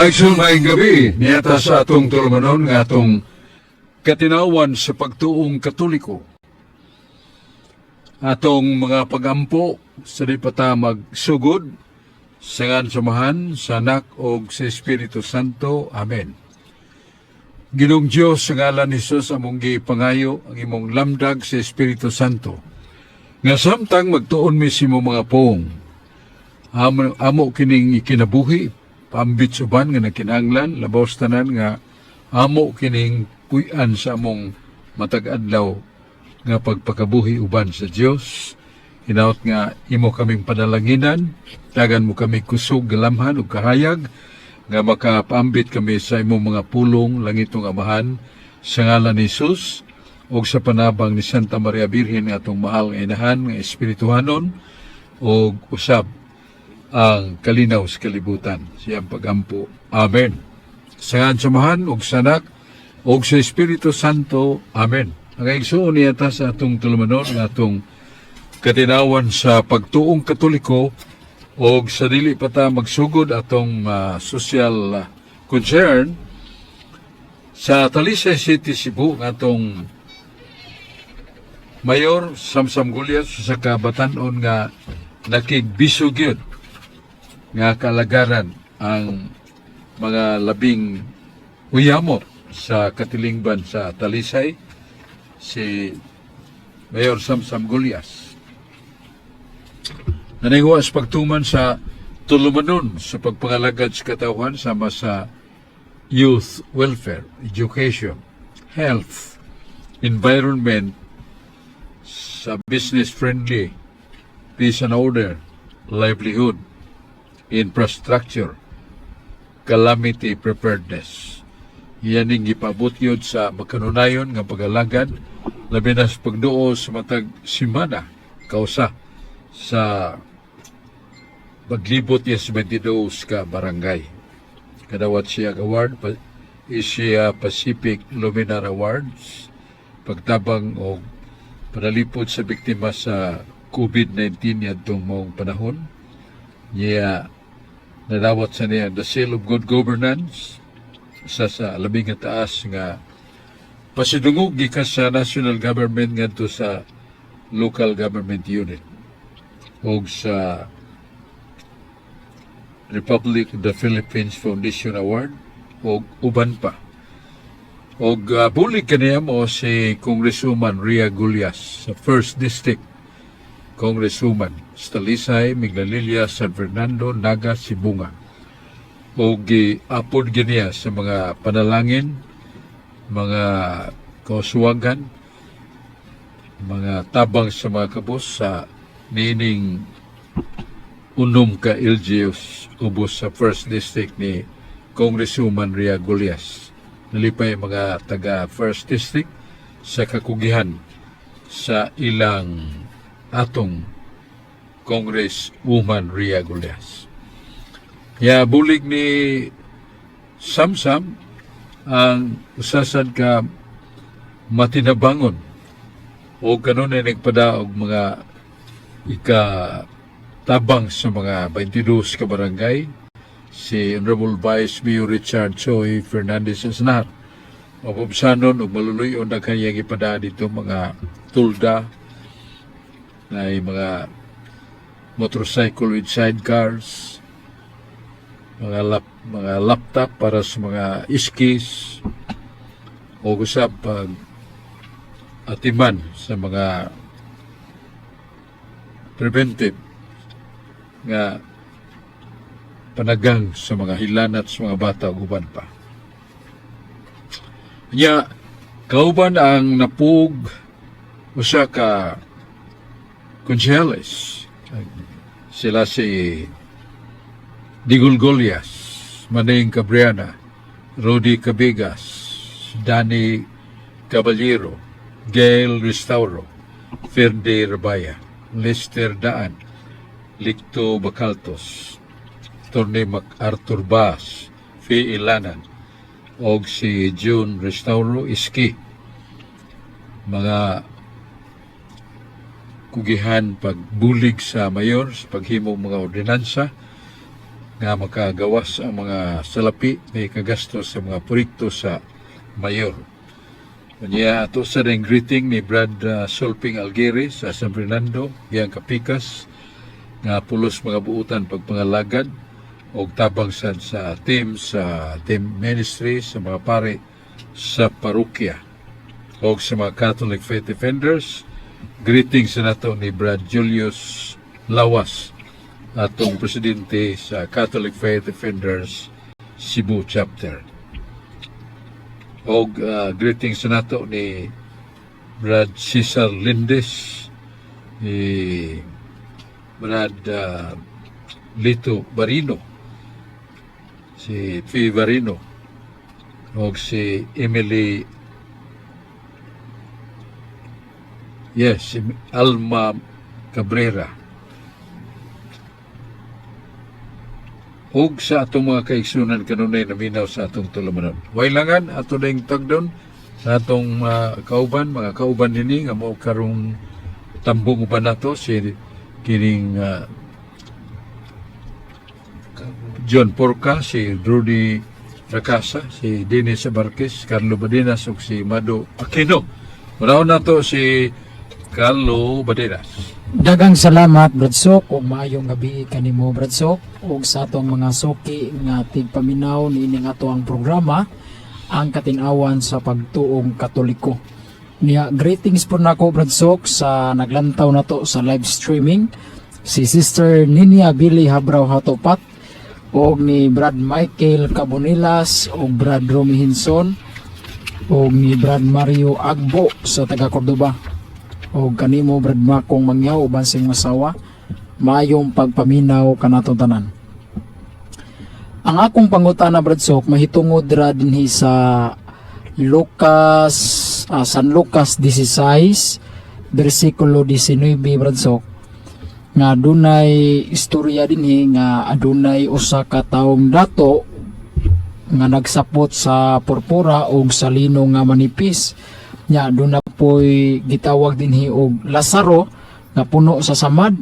Maigsoon maayong gabi, niyata sa atong tulumanon nga atong katinawan sa pagtuong Katoliko. Atong mga pagampo sa di pata magsugod sa ngan samahan sa Anak o sa Espiritu Santo. Amen. Ginong Diyos sa ngalan ni Jesus among gipangayo ang imong lamdag sa Espiritu Santo. Nga samtang magtuon mi si mo mga pong, amo kining ikinabuhi, pambit suban nga nakinanglan, labaw tanan nga amo kining puy-an sa among matag-adlaw nga pagpakabuhi uban sa Dios. Hinaut nga imo kaming padalanginan, tagan mo kami kusog galamhan ug kahayag nga makapaambit kami sa imong mga pulong langitong Amahan sa ngalan ni Jesus ug sa panabang ni Santa Maria Birhen atong mahal nga inahan nga espirituhanon ug usab ang kalinaw sa kalibutan. Siyang pagampo. Amen. Sa samahan og sa Anak og sa Espiritu Santo. Amen. Ang igsoon niya sa atong tulumanon nga atong katinawan sa pagtuong Katoliko og sa dili pa ta magsugod atong social concern sa Talisay City, Cebu nga atong Mayor Samsam Gulyas sa kabatanon nga nakigbisugyod nga kalagaran ang mga labing uyamot sa katilingban sa Talisay, si Mayor Samsam Gulyas. Naningwas pagtuman sa tulumanon sa pagpangalagad sa katawhan sama sa youth welfare, education, health, environment, sa business-friendly, peace and order, livelihood, infrastructure, calamity preparedness. Iyan ning gipabot yun sa makanunayon nga pag-alagad, labi na sa pagduo sa matag simana, kausa sa paglibot niya sa 22 ka barangay. Kadawat siya award, Asia Pacific Luminar Awards, pagtabang o panalipod sa biktima sa COVID-19 yadtong maong panahon. Niya nadawat sa niya the seal of good governance sa labing nga taas nga pasidungog gikas sa national government ngadto sa local government unit og sa Republic of the Philippines Foundation Award og uban pa. Og bulig kaniya mo si Congresswoman Ria Gulyas sa 1st District Congresswoman sa Talisay, Miglalilla, San Fernando, Naga, Sibunga. O giapod ganiya sa mga panalangin, mga kauswagan, mga tabang sa mga kabos sa nining unom ka LGUs ubos sa 1st District ni Congresswoman Ria Gulyas. Nalipay mga taga 1st District sa kakugihan sa ilang atong Congresswoman Ria Gulyas. Ya bulig ni Samsam ang usasan ka matinabangon o kanon ay nagpada og mga ikatabang sa mga 22 ka barangay si Honorable Vice Mayor Richard Choi Fernandez Asnar. Mapupsanon o maluluyon na kanyang ipada dito mga tulda na mga motorcycle with sidecars, mga laptop para sa mga iskis o usap pag atiman sa mga preventive nga panagang sa mga hilanat sa mga bata o uban pa. Nya, kauban ang napug usa ka konseles. Sila si Digul Golias, Maneng Cabriana, Rudy Cabigas, Danny Caballero, Gail Restauro, Ferde Rabaya, Lester Daan, Licto Bacaltos, Torne MacArthur Bass, Fee Ilanan, og si June Restauro Iski. Mga kugihan pagbulig sa mayor sa paghimo mga ordinansa nga makagawas ang mga salapi na ikagastos sa mga proyekto sa mayor. Kanya ato sa ring greeting ni Brad Solping Alguere sa San Fernando, iyang kapikas nga pulos mga buutan pagpangalagad o tabang sad sa team ministry sa mga pare sa parokya o sa mga Catholic Faith Defenders. Greetings sa nato ni Brad Julius Lawas, atong presidente sa Catholic Faith Defenders Cebu Chapter. O greetings sa nato ni Brad Cesar Lindes, ni Brad Lito Barino, si P. Barino, o si Emily, si Alma Cabrera. Og sa atong mga kaigsunan kanunay naminaw sa atong tulumanon. Wailangan ato ding tagdon sa atong mga kauban nini nga mao karong tambong pa nato si kining John Porca, si Rudy Racasa, si Dennis Abarquez, Carlo Badenas ug si Mado Aquino. Unahon nato si Carlo Badenas. Dagang salamat Bradsok ug maayong gabi kanimo Bradsok ug sa atong mga suki nga tigpaminaw niining ato ang programa ang katinawan sa pagtuong Katoliko. Niya greetings po nako Bradsok sa naglantaw nato sa live streaming si Sister Ninia Billy Habraw Hatopat ug ni Brad Michael Cabonilas ug Brad Romy Hinson ug ni Brad Mario Agbo sa taga Cordoba. O kanimo Brad Makong mangyaw uban sing masawa mayong pagpaminaw kanatong tanan. Ang akong pangutana Bradsok mahitungod ra dinhi sa San Lucas 16 bersikulo 19 Bradsok nga adunay istorya dinhi nga adunay usa ka taong dato nga nagsapot sa purpura ug sa lino nga manipis. Nya doon na po'y gitawag dinhi og Lazaro nga puno sa samad.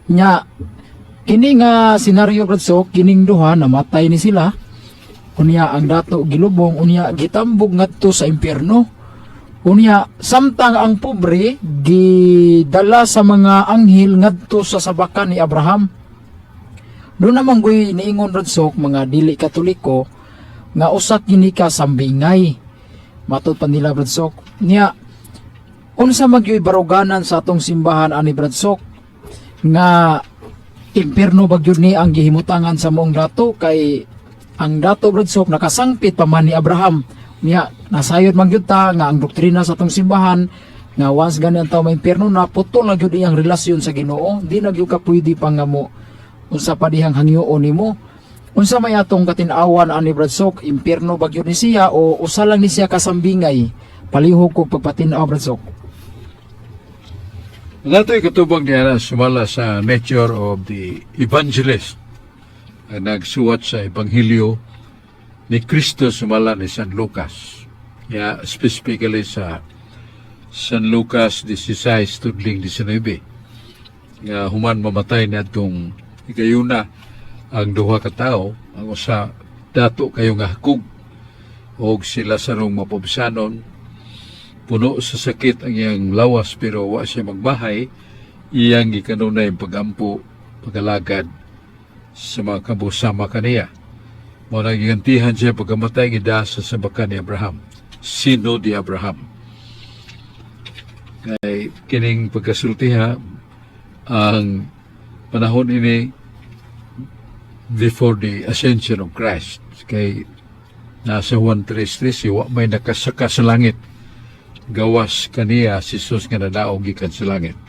Nya kini nga senaryo Bradsok kining duha namatay ni sila. Unya ang dato gilubong unya gitambog ngadto sa impyerno. Unya samtang ang pobre gidala sa mga anghel ngadto sa sabakan ni Abraham. Doon naman ko'y niingon Bradsok mga dili Katoliko nga usak kini ka sambingay. Matod pa nila Bradsok niya unsa magyoy baruganan sa atong simbahan ani Bradsok nga impierno bagyod ni ang gihimutangan sa moong dato kay ang dato Bradsok nakasangpit pa man ni Abraham niya nasayod man gyud ta nga ang doktrina sa atong simbahan nga once ganyan taw may impierno na putol na gyud iyang relasyon sa Ginoo di na gyud ka pwede pa nga mo unsa pa dihang hangyoon nimo. Unsa may atong katinawan ani Bradsok, impierno bagyo ni siya o usa lang ni siya kasambingay? Palihog ko pagpatinaw Bradsok. Nato'y katubang niya sumala sa nature of the evangelist ang nagsuwat sa Ebanghelyo ni Kristo sumala ni San Lucas. Specifically sa San Lucas 16, tudling 19. Human mamatay na itong ikayuna ang duha ka tawo, ang usa dato kayo nga hakog og sila sarong mapobsanon puno sa sakit ang iyang lawas pero wa siya magbahay iyang gikanunay pagampo pagalagad sa mga kabusama kaniya mao nagigantihan siya pagkamatay gidasa sa baka ni Abraham sino di Abraham kay kining pagkasultiha ang panahon ini before the ascension of Christ. Kay nasa Juan 3:3 siwa may nakasaka sa langit. Gawas kaniya si Jesus nga nadaog gikan sa langit.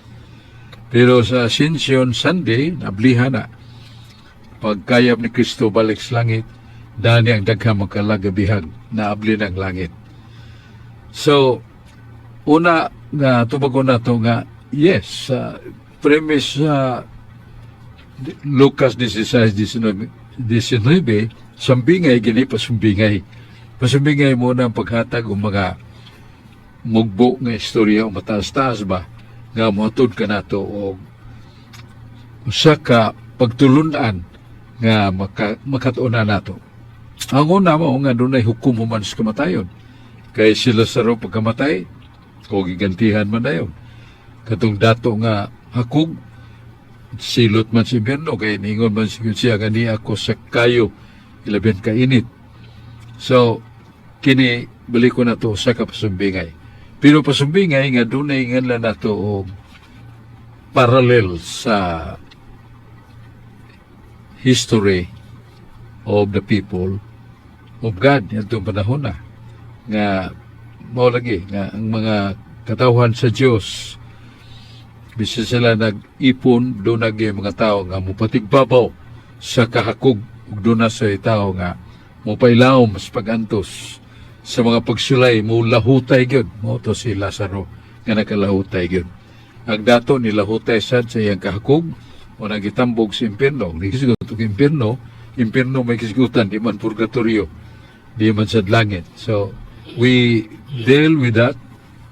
Pero sa Ascension Sunday, nablihan na. Pagkayap ni Kristo balik sa langit, dani ang daghang makalagabihag na abli ng langit. So, una nga tubago na to nga, yes, premise sa Lucas 16:19, sambingay gini pasumbingay. Pasumbingay mo na ang paghatag o mga mugbo nga istorya o mataas-taas ba nga moatod ka nato o usa ka pagtulunan nga makatuuna nato. Ang una mo nga dunay hukom human sa kamatayon. Kay si Lazaro pagkamatay, o gigantihan man dayon. Katong dato nga hakog, silot man si Berno, kay ningon man siya gani ako sa kayo, ilaben ka init. So, kini balik ko na to sa kapasumbingay. Pero pasumbingay nga dunay nga lang na to o parallel sa history of the people of God itong panahon na nga mao lagi nga ang mga katawhan sa Dios bisan sila nag-ipon do nagi mga tao nga mupatigbabaw sa kahakog ug do na sa tao nga mupailaw mas pagantos sa mga pagsulay mo lahutay gyud mo to si Lazaro nga nakalahutay gyud ang dato ni lahutay sad sa iyang kahakog o nagitambog sa impierno nagisigot og impierno may kisigutan di man purgatorio di man sa langit. So we deal with that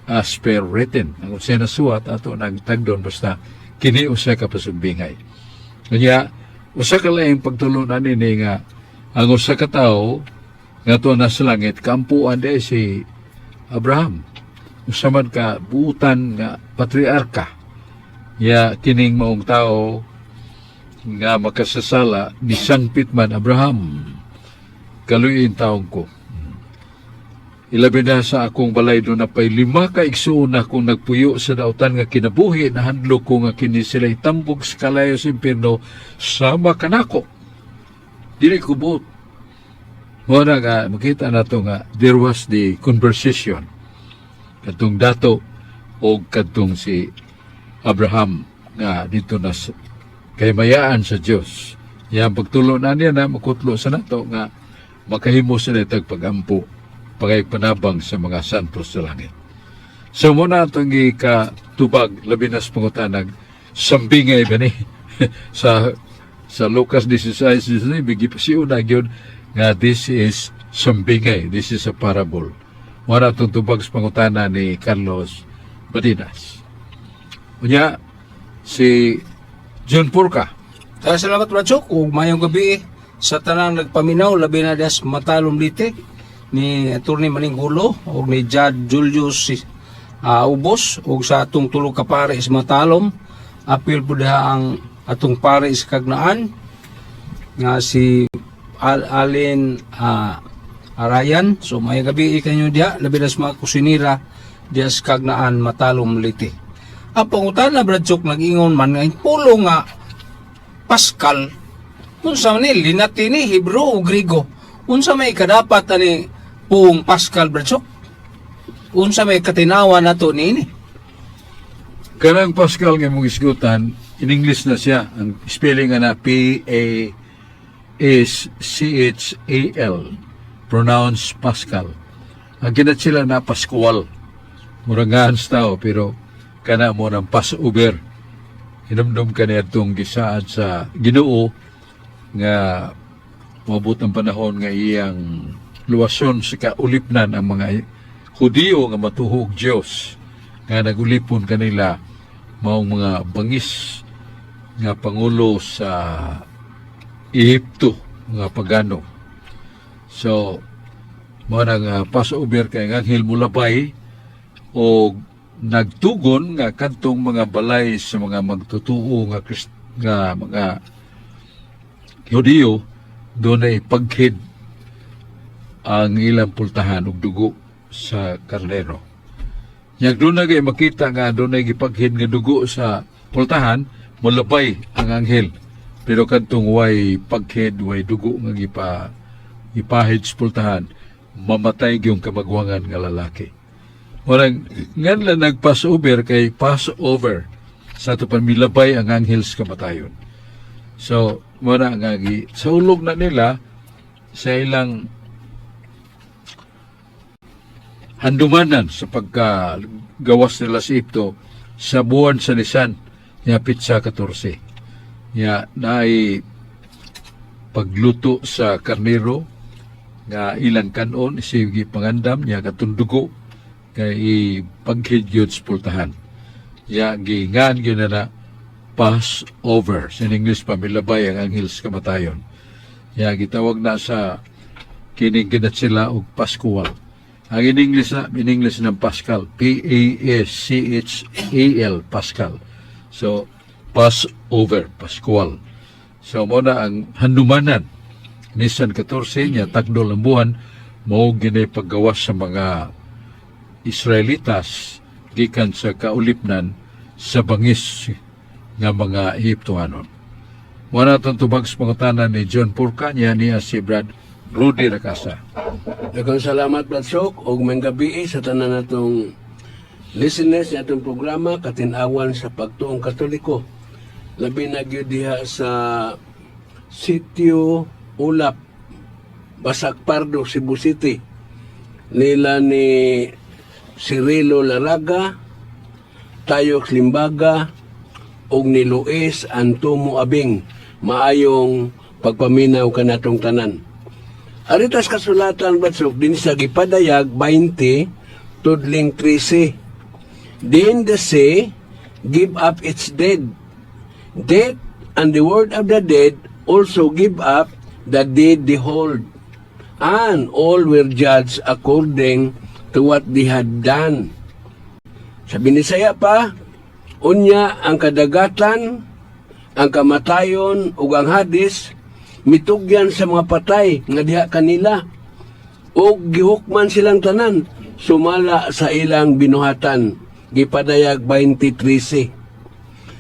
as per written ang usa na suwat ato nagtagdon basta kini usa ka pasumbingay kanya usa ka laing pagtulunan ni nga ang usa ka tawo nga to na sa langit kampuan de si Abraham usa man ka buutan nga patriarka ya kining maong tao nga makasasala ni sangpit man Abraham kaluyin taong ko ilabi na sa akong balay doon na pa'y 5 ka igsuon na kung nagpuyo sa dautan nga kinabuhi na handlo ko nga kini sila'y tambog sa kalayo sa impierno sama kanako dili ko buot mo na nga makita na to nga there was the conversation katong dato o katong si Abraham nga dito na kay mayaan sa Dios yang pagtulo na niya na makutlo sa nato nga makahimo sa netag pagampo pagay panabang sa mga santos sa langit. So muna itong ikatubag, labi na sa pangutanag, sambingay ba ni? sa Lucas 16, bigi pa si una yun, nga this is sambingay, this is a parable. Muna itong tubag sa pangutana ni Carlos Badinas. Unya, si John Purka. Salamat Bradsok, ug mayong gabi sa tanang nagpaminaw, labi na das matalom litik ni Attorney Maninggulo o ni Judge Julius Ubos o sa atong tulog ka pare is matalom apil po ang atong pare is kagnaan nga si Alin Arayan. So may gabi ikanyo diya labi na sa mga kusinira diya sa kagnaan matalom liti. Ang pangutan na Bradsok nag-ingon man nga pulo nga Pascal unsa man ni Linatini Hebro o Grigo unsa may kadapat ani Pung Pascal Bradsok unsa may katinawa nato niini Kanang Pascal nga mong isgutan in English na siya ang spelling na P-A-S-C-H-A-L pronounce Pascal ang kinat sila na Pascual murangahan sa tao pero kana mo ng Passover hinumdum ka niya itong gisaad sa Ginoo nga mabut ang panahon nga iyang luwason sa kaulipnan ang mga Hudiyo nga matuhog Diyos nga nagulipon kanila maong mga bangis nga pangulo sa Ehipto nga pagano. So mo nang Passover kay anghel mulabay o nagtugon nga kantong mga balay sa mga magtutuo nga mga Hudiyo doon ay paghid ang ilang pultahan ug dugo sa karnero. Yang doon na makita nga doon ay gipaghid nga dugo sa pultahan, mulabay ang anghel. Pero kantong way paghid, way dugo nga ipahid sa pultahan, mamatay yung kamagwangan nga lalaki. Walang ngan lang nag-Passover kay Passover sa ito milabay ang anghel sa kamatayon. So, muna nga sa ulog na nila sa ilang handumanan sa pagkagawas nila sa Ipto sa buwan sa Nisan niya Pitsa 14 niya na ay pagluto sa karnero nga ilang kanon sige pangandam niya katundugo kay paghidyod sa pultahan niya gingan yun na Passover sa English pamilabay ang anghel sa kamatayon Ya gitawag na sa kining sila og Pascual. Ang in English ng Pascal, P-A-S-C-H-A-L, Pascal. So, Passover, Pascual. So, muna ang handumanan ni San 14 niya, takdol ang buwan, mao gini paggawas sa mga Israelitas gikan sa kaulipnan sa bangis nga mga Egyptoanon. Muna itong tubag sa pangutanan ni John Purkanya niya si Brad Rudy Racasa. Daghang salamat Bradsok og may gabi sa tanan natong listeners sa atong programa Katinawan sa Pagtuong Katoliko. Labi na gyud diha sa Sitio Ulap, Basak Pardo, Cebu City. Nila ni Cirilo Laraga, Tayox Limbaga og ni Luis Antomo Abing. Maayong pagpaminaw kanatong tanan. Aritas kasulatan Bradsok din sa gipadayag 20 tudling 13. Then the sea give up its dead. Death and the word of the dead also give up the dead they hold. And all were judged according to what they had done. Sa binisaya pa, unya ang kadagatan, ang kamatayon ug ang hadis mitugyan sa mga patay nga diha kanila ug gihukman silang tanan sumala sa ilang binuhatan. Gipadayag 20:13.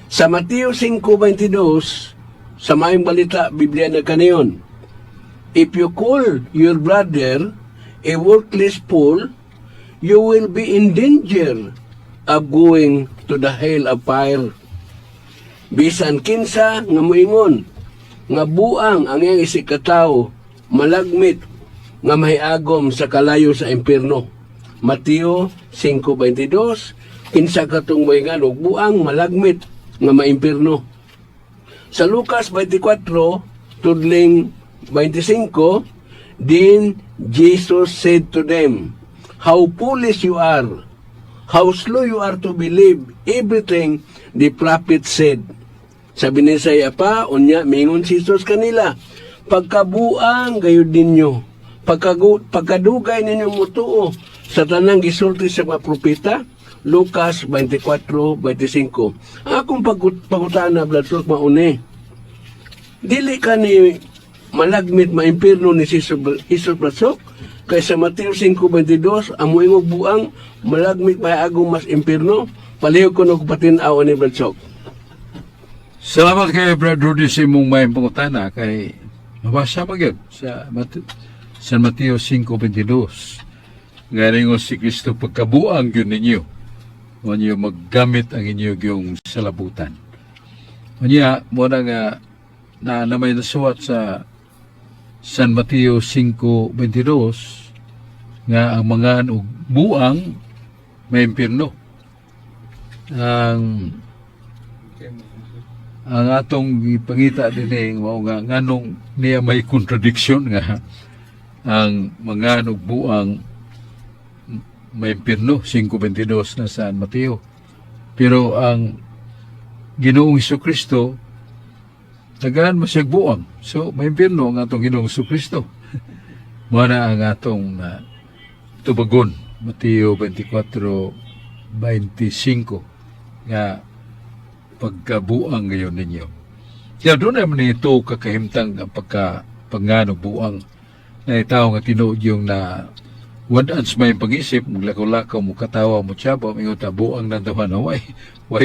Sa Mateo 5:22 sa maayong balita Biblia na kaniyon, if you call your brother a worthless fool, you will be in danger of going to the hell of fire. Bisan kinsa nga moingon nga buang ang iyang isikataw, malagmit nga mahiagom sa kalayo sa impierno. Mateo 5:22, kinsa katong moingan og buang malagmit nga maimpierno. Sa Lucas 24, tudling 25, then Jesus said to them, how foolish you are, how slow you are to believe everything the prophet said. Sa binisaya pa, unya, mingon si Jesus kanila, pagkabuang gayud ninyo, pagkadugay ninyo mutuo sa tanang gisulti sa mga propeta, Lucas 24:25. Akong pagutana, Bradsok, mauni. Dili ka ni malagmit maimpirno ni Jesus Bradsok, kay sa Mateo 5:22, ang muingog buang, malagmit mahiagong mas impirno, palihog ko na kupatinaw ni Bradsok. Salamat kay Brad Rudy sa imong may pangutana kay mabasa magyud sa San Mateo 5:22. Ngayon si Kristo pagkabuang yun ninyo. Ninyo maggamit ang inyo yung salabutan. Kanya, muna nga na may nasuwat sa San Mateo 5:22 nga ang mga buang may impirno. Ang atong ipangita din mao nga nganong niya may contradiction nga ang mga buang may impierno 5:22 na San Mateo. Pero ang Ginoong Hesukristo tagahan mo siyang buang. So may impierno ang atong Ginoong Hesukristo. Muna ang atong tubagon Mateo 24:25 nga pagkabuang ngayon ninyo. Kaya doon naman ito kakahimtang ang pagkapanganog buang na itaw nga tinuod yung na wadaan sa may pag-isip, maglakaw-lakaw mo katawa mo tiyaba, may buang na dawan na way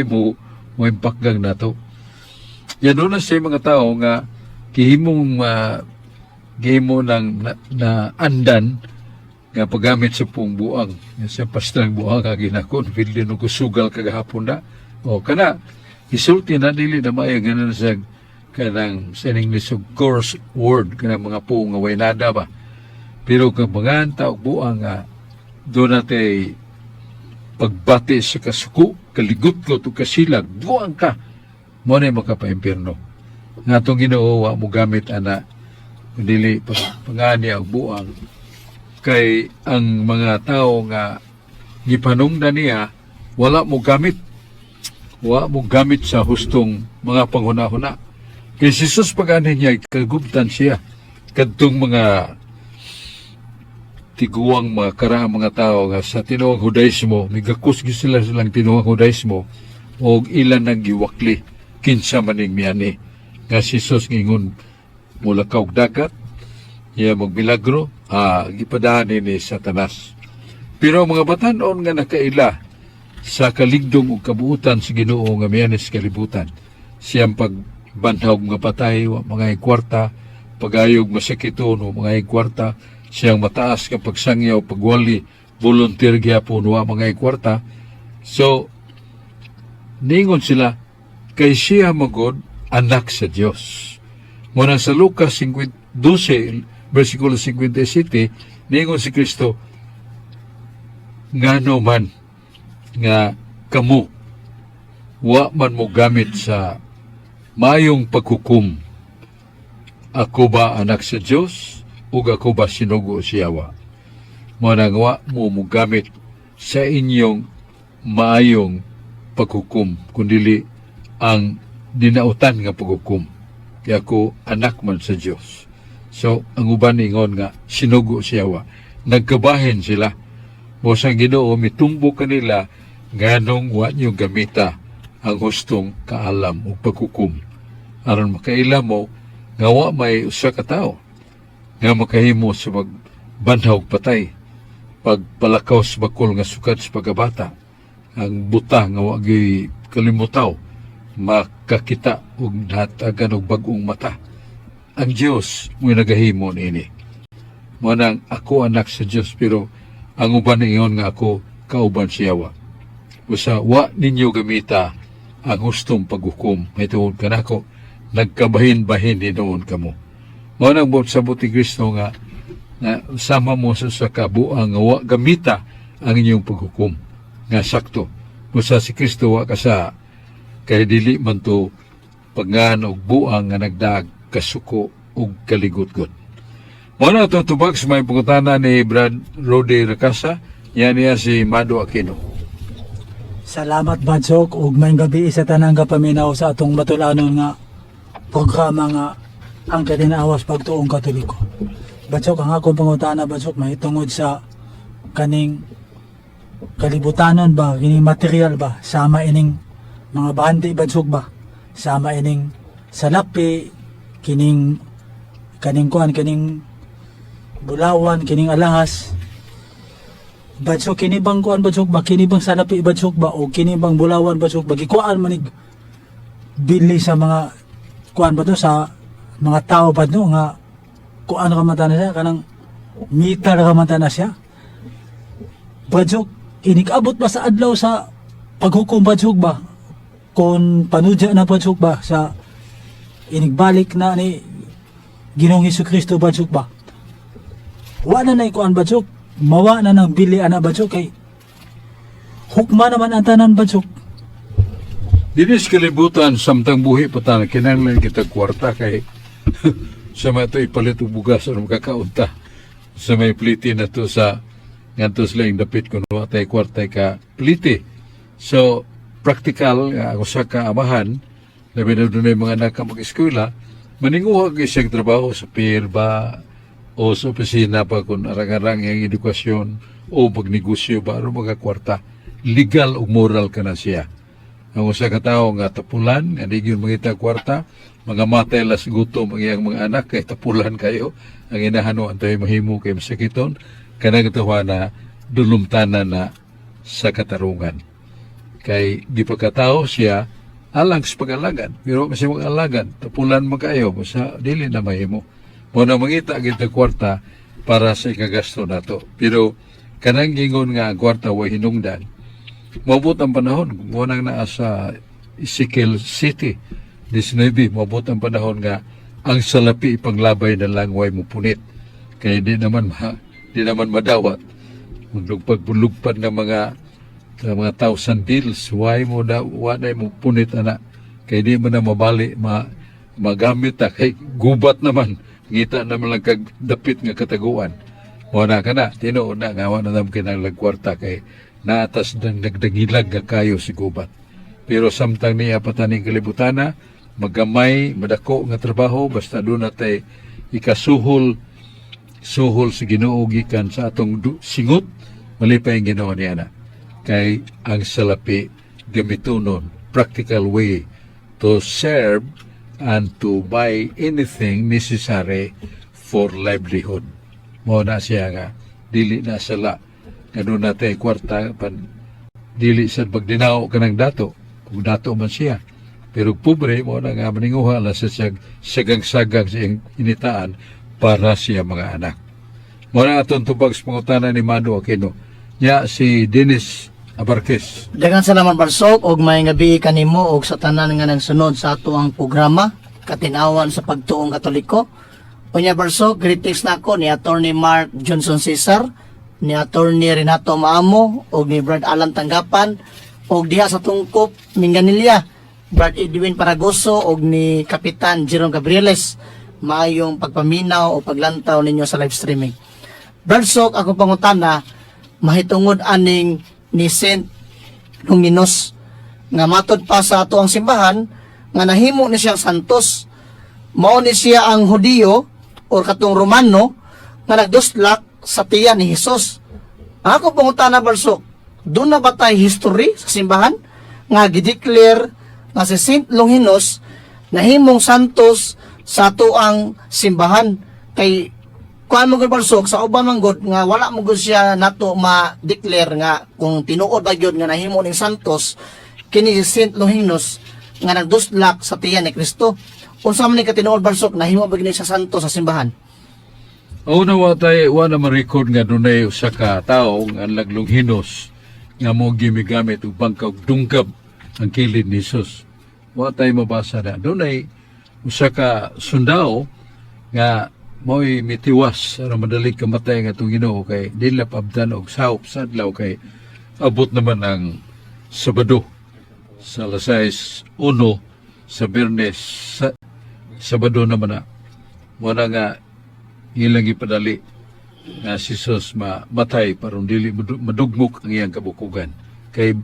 mo impakgang na to. Yan doon na sa mga tao nga gihimo ng na andan nga paggamit sa pong buang. Sa pastrang buang kaginakon, pili nung kusugal kagahapon na. O kana, isulti na dili na maayo ganan sa kanang sa English of course word kanang mga po nga way nada ba. Pero kung mga taog buang nga doon natin pagbati sa kasuko, kaligot ko ito kasilag, buang ka, mo na yung makapaimpirno. Nga itong Ginoo mo gamit ana, dili pangani ang buang. Kay ang mga tao nga gipanungdan niya, wala mo gamit sa hustong mga panghuna-huna. Kay Jesus pag-ani niya, kagubtan siya. kadtong mga tiguang mga karaang mga tao nga sa tinuang Hudaismo, migakus gyud sila silang tinuang Hudaismo og ilan nang giwakli kinsa maning miyani nga si Jesus ngingon mula kaog dagat iya magmilagro gipadaan ni Satanas. Pero ang mga batan-on nga nakaila sa kaligdong ug kabuutan sa Ginoo nga miyani sa kalibutan, siyang pagbanhaw nga patay wa mga kwarta, pagayog masakiton o mga kwarta, siyang mataas nga pagsangyaw pagwali volunteer gyapon wa mga kwarta. So ningon sila kay siya magod anak sa Dios. Muna sa Lucas 12 versikulo 57 ningon si Kristo, ngano man nga kamo wa man mo gamit sa mayong paghukom, ako ba anak sa Dios ug ako ba sinugo siyawa? Muna nga mo gamit sa inyong maayong paghukom, kundili ang dinautan nga paghukom. Kaya ako anak man sa Dios. So, ang uban ingon nga sinugo siyawa. Nagkabahin sila. Mo sa Ginoo mitumbo kanila nganong wa niyo gamita ang hustong kaalam o paghukom. Aron makaila mo nga wa may usa ka tawo nga makahimo sa magbanhaw patay, pagpalakaw sa bakol nga sukat sa pagkabata, ang buta nga wa gyud kalimutaw makakita og nahatagan og bag-ong mata. Ang Dios mo nagahimo niini. Mo nang ako anak sa Dios, pero ang uban ingon nga ako kauban siyawa. Usa wa ninyo gamita ang hustong paghukom, may tuod kanako nagkabahin-bahin hinuon kamo. Mo nang buot sa buti Kristo nga sama mo sa kabuang nga wa gamita ang inyong paghukom nga sakto. Usa si Kristo wa kasa kay dili man to pangan og buang nga nagdag kasuko ug kaligutgot. Mo na itong tubag sa may pangutana ni Brad Rodi Racasa, yan niya si Mado Aquino. Salamat Badsok ug maayong gabi sa tanang kapaminaw sa atong matulanon nga programa nga ang katinawas pagtuong Katoliko. Badsok, ang akong pangutana Badsok mahitungod sa kaning kalibutanon ba, kining material ba, sama ining mga bandi Badsok ba, sama ining salapi, kining kaning bulawan, kining alahas. Badsok, kini bang kuan Badsok ba, kini bang salapi Badsok ba, o kini bang bulawan Badsok ba, gikuan manig bili sa mga kuan ba to, sa mga tao ba to, nga kuan ka mata na siya, kanang meter ka mata na siya. Badsok, inikabot ba sa adlaw sa paghukom Badsok ba, kung panudya na Badsok ba, sa inigbalik na ni Ginoong Hesukristo Badsok ba, wala na ikuan Badsok, mawa na ng bili ana Badsok, kay hukma naman ang tanan Badsok. Dinis kalibutan samtang buhi pa ta kinahanglan kita kwarta kay sa mga ito ipalit og bugas o makakaunta sa may pliti na to sa ngantos lang dapit kuno tay kwarta ka pliti. So practical usa ka amahan labi na dunay mga anak ka mag-eskwela, maninguha gyud siya trabaho sa pier ba o sa opisina pa kung arang-arang yung edukasyon o pagnegosyo ba aron magakwarta. Legal o moral ka na siya. Ang usa ka tawo nga tapulan, nga di gyud mangita kwarta, mga matay las gutom ang iyang mga anak, kay tapulan kayo, ang inahano antay mahimo kay masakiton, kanang tuwa na dulumtanan na sa katarungan. Kay di pagkatao siya, alang sa pag-alagan, pero kasi mag-alagan, tapulan mo kayo, sa dili na mahimo. Muna mangita kita kwarta para sa ikagasto nato. Pero kanang gingon nga kwarta wa hinungdan, mabot ang panahon, munang naa sa Ezekiel City, 19, mabot ang panahon nga ang salapi ipanglabay na lang way mo punit. Kaya di naman madawat. Maglugpag-bulugpad ng mga 1,000 deals, way mo punit ana. Kaya di man na mabali, magamit na, kay gubat naman, ngita naman lang kag dapit nga kataguan. Muna ka na, tinuon na, ngawa na naman kinang kwarta kay naatas ng nagdagilag nga kayo si gubat. Pero samtang niya pataning kalibutana, magamay, madako nga trabaho, basta doon natay ikasuhol sa Ginoo gikan sa atong singot malipay ang Ginoo niya na kay ang salapi gamitunon practical way to serve and to buy anything necessary for livelihood. Mo na siya nga dili na sala kanun natin kwarta pan dili sa pagdinaw kanang dato kung dato man siya pero pobre mo na nga maninguha la sa sagang-sagang sa initaan para siya mga anak. Mo na atong tubag sa pangutana ni Mado Aquino nya si Dennis Abarquez. Daghang salamat Barsok og may gabi kanimo og sa tanan nga nagsunod sa ato ang programa Katinawan sa Pagtuong Katoliko. Unya Barsok, greetings nako ni Attorney Mark Johnson Cesar, ni Attorney Renato Maamo og ni Brad Alan Tanggapan og diha sa tungkop Minganilya Brad Edwin Paragoso og ni Kapitan Jerome Gabrieles. Maayong pagpaminaw o paglantaw ninyo sa live streaming. Barsok, akong pangutana mahitungod aning ni Saint Longinos nga matod pa sa ato ang simbahan nga nahimo ni siyang santos. Mao ni siya ang Hudiyo o katong Romano nga nagduslak sa tiyan ni Hesus. Ako pangutana Barsok, doon na ba tayo history sa simbahan nga gideclare nga si Saint Longinos nahimong santos sa ato ang simbahan kay kuan mo gud Barsok sa uban man gud nga wala mo gud siya nato ma-declare nga kung tinuod ba gyud nga nahimo ning santos kini si Saint Longinos nga nagduslak sa tiyan ni Kristo. Unsa man ni katinuod Barsok nahimo ba gini sa santos sa simbahan? Una wa na ma-record nga dunay usa ka tawo nga Longinos nga mo gimigamit upang dungkab ang kilid ni Jesus. Wa tay mabasa na dunay usa ka sundao nga mo'y mitiwas aron madalig kamatay nga itong Ginoo kay dili pabdan og sahop sa adlaw kay abot naman ang Sabado sa alas 6:01 sa Biyernes sa Sabado naman na mo na nga ilang ipadali nga si Jesus matay paron dili madugmok ang iyang kabukugan kay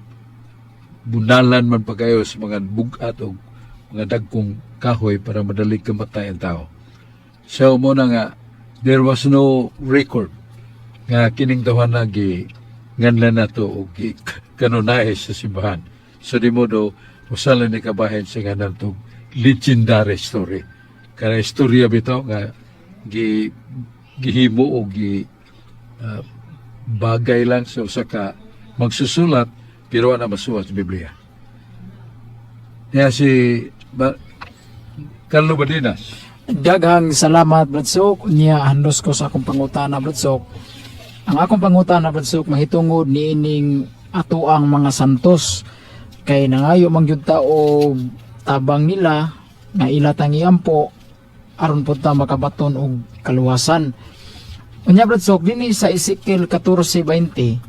bunalan man pagayo sa mga bugat o mga dagkong kahoy para madalig kamatay ang tao. So mo na nga there was no record nga kining tawahan na nganlan na to o kanunais sa simbahan. So di mo do usalan ni kabahin sa nganan to legendary story. Kana istorya bitaw nga gihimo o bagay lang sa usa ka magsusulat pero ana masuwat sa Biblia. Kaya si Carlo Badinas. Daghang salamat Bradsok. Unya handos ko sa akong pangutana Bradsok. Ang akong pangutana Bradsok mahitungod niining ato ang mga santos kay nangayo man gyud ta og tabang nila nga ilatang iampo aron pud ta makabaton og kaluwasan. Unya Bradsok dinhi sa Ezekiel 14:20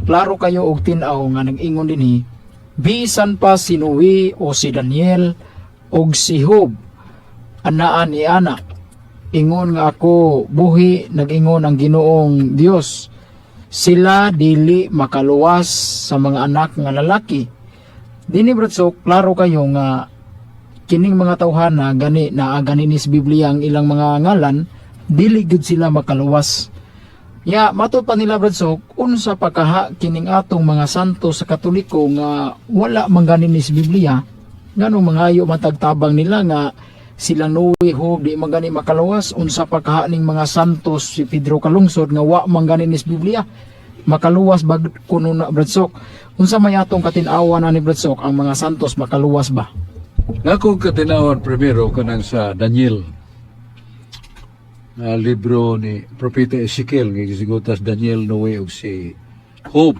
klaro kayo og tin-aw nga nag-ingon dinhi bisan pa si Noe o si Daniel og si Job anaan ni anak ingon nga ako buhi nag-ingon ang Ginoong Dios sila dili makaluwas sa mga anak nga lalaki. Dinhi Bradsok klaro kayo nga kining mga tawhana gani na gani ni sa Biblia ang ilang mga ngalan dili gud sila makaluwas. Ya matud pa nila Bradsok unsa pagkaha kining atong mga santo sa Katoliko nga wala man gani ni sa Biblia nganong mangayo matagtabang nila nga sila Noe Job di man gani makaluwas unsa pagkaha ning mga santos si Pedro kalungsod nga wa man gani ni sa Biblia makaluwas bag kuno na Bradsok. Unsa may atong katin-awan ani Bradsok ang mga santos makaluwas ba? Ako katinawan primero kanang sa Daniel na libro ni Propeta Ezekiel nga gisigutas Daniel, Noe ug si Job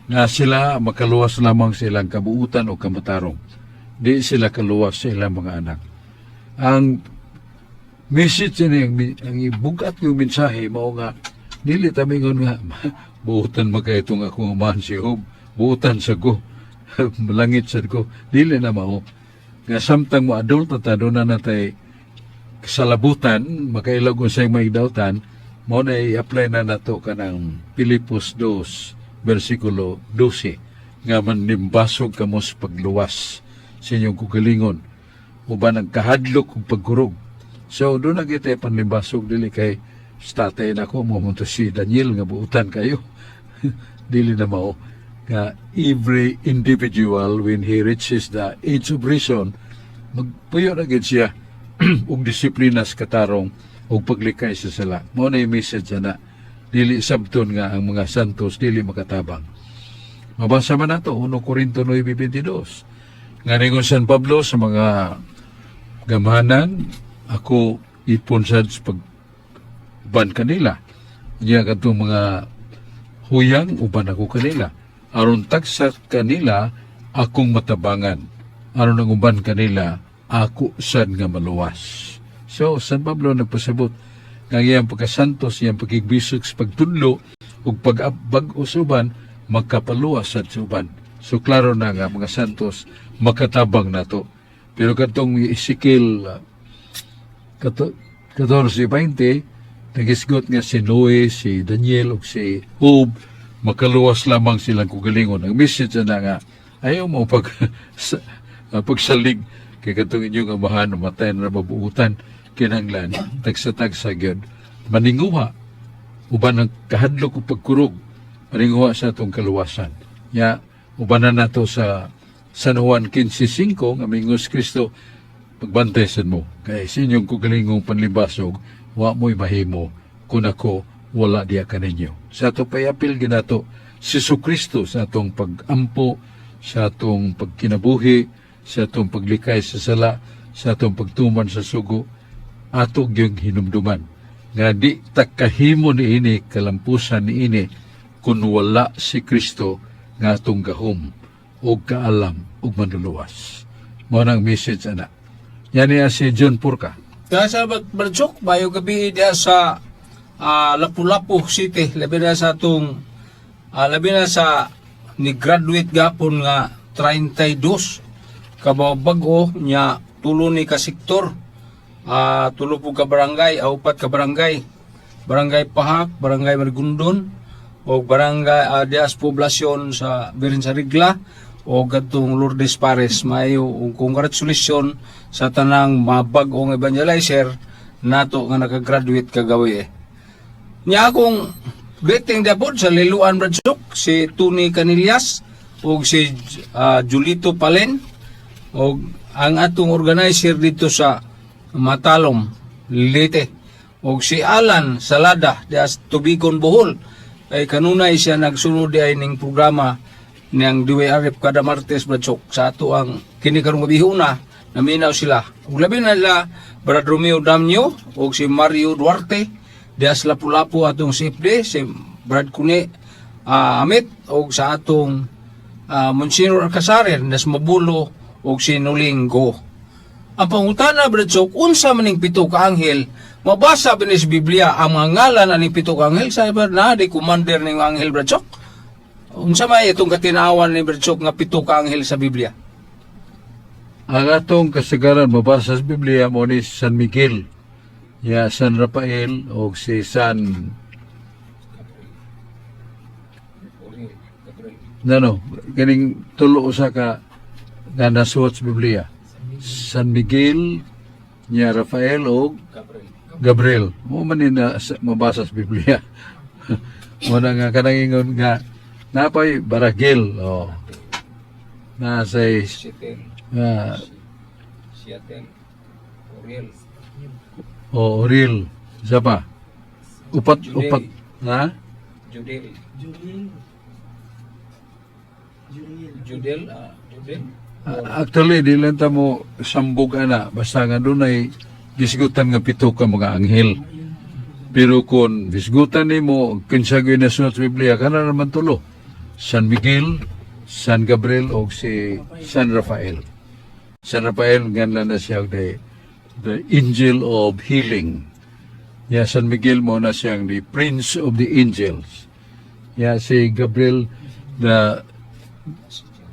na sila makaluwas lamang sa ilang kabuutan o kamatarong. Di sila kaluwas sa ilang mga anak. Ang message niya, ang ibugat yung mensahe mao nga dili tamingon nga buutan magkaitong akong umahan si Job, buutan sa ko, malangit sa ko, dili na mao. Nga samtang mo adult at doon na natay kasalabutan, makailag sa may dautan, mo na i-apply na nato ka ng Pilipos 2, versikulo 12, nga manimbasog ka mo sa pagluwas sa inyong kugalingon, uban ang kahadlok kong pagkurog, So doon na kita panlimbasog dili kay statay na ko mo si Daniel nga buutan kayo. Dili na mao nga every individual when he reaches the age of reason magpuyo na gid siya og disiplina sa katarong og paglikay sa sala. Mao na yung message na dili sabton nga ang mga santos dili makatabang. Mabasa man nato 1 Corinto 9:22. Nga ningon San Pablo sa mga gamanan, ako iponsad sa pagban kanila. Diya katong mga huyang uban ako kanila. Aron tagsa kanila akong matabangan. Aron ang uban kanila ako sad nga maluwas. So San Pablo nagpasabot nga iyang pagkasantos, iyang pagigbisog sa pagtudlo ug pag-abag usuban magkapaluwas sa uban. So klaro na nga mga santos makatabang nato. Pero katong Ezekiel 14:20 nagisgot nga si Noe, si Daniel ug si Job makaluwas lamang silang kugalingon. Ang message na nga ayaw mo pagsalig kay katong inyong amahan matay na mabuutan kinahanglan tagsa-tagsa gyud maninguha uban ang kahadlok ug pagkurog maninguha sa atong kaluwasan. Ya ubanan nato sa San Juan 15:5 nga mingos Kristo pagbantay sad mo kay sa inyong kugalingong panlibasog wa mo'y mahimo kun ako wala diya kaninyo. Sa ato payapil ginato si Kristo sa atong pagampo, sa atong pagkinabuhi, sa atong paglikay sa sala, sa atong pagtuman sa sugo, ato gyud hinumduman nga di takahimo niini kalampusan niini kun wala si Kristo nga atong gahom o kaalam o manluluwas. Mao nang message ana. Yan niya si John Purka. Kaya sa Barjok, bayo gabi dia sa Lapu-Lapu City, labi na sa ni graduate gapon nga 32 kabaw-bago nya tulo ni ka sektor, tulo po ka barangay, 4 ka barangay, barangay Pahak, barangay Marigundon, o barangay Dias Poblasyon sa Birin sa Rigla, o gatong Lourdes Pares. Mayo congratulations sa tanang mabag-ong evangelizer nato nga nakagraduate kagawi Nya akong greeting dabod sa Liluan Bradsok, si Tony Canillas o si Julito Palen o ang atong organizer dito sa Matalom, Leyte, o si Alan Salada dias Tubigon, Bohol. Ay kanunay siya nagsunod ay ning programa niyang DWRF kada Martes Bradsok sa ato ang kinikarong gabihuna naminaw sila. Ug labi na nila Brad Romeo Damnio o si Mario Duarte dias Lapu-Lapu atong CFD, si Brad Kune Amit o sa atong Monsignor Alcasares das Mabulo o si Nolinggo. Ang pangutana Bradsok, unsa maning 7 ka anghel? Mabasa ba ni sa Biblia ang mga ngalan aning 7 ka anghel? Sa na di commander ning anghel Bradsok? Unsa may itong katinawan ni Bradsok nga 7 ka anghel sa Biblia? Ang atong kasagaran mabasa sa Biblia mo ni San Miguel, ya San Rafael o si San ganing tulo usa ka nga nasuot sa Biblia. San Miguel, nya Rafael o Gabriel. Mo man ni mabasa sa Biblia. Mo na nga kanang nga napay Baragel nasay Oriel siapa upat ha Judel actually di lang ta mo sambog ana basta nga dunay gisgutan nga 7 ka mga anghel. Pero kung bisgutan nimo kinsa gyud na sa Biblia kana naman tulo. San Miguel, San Gabriel o si San Rafael. San Rafael ganla na siya the angel of healing. Ya San Miguel mo na siyang the prince of the angels. Ya si Gabriel the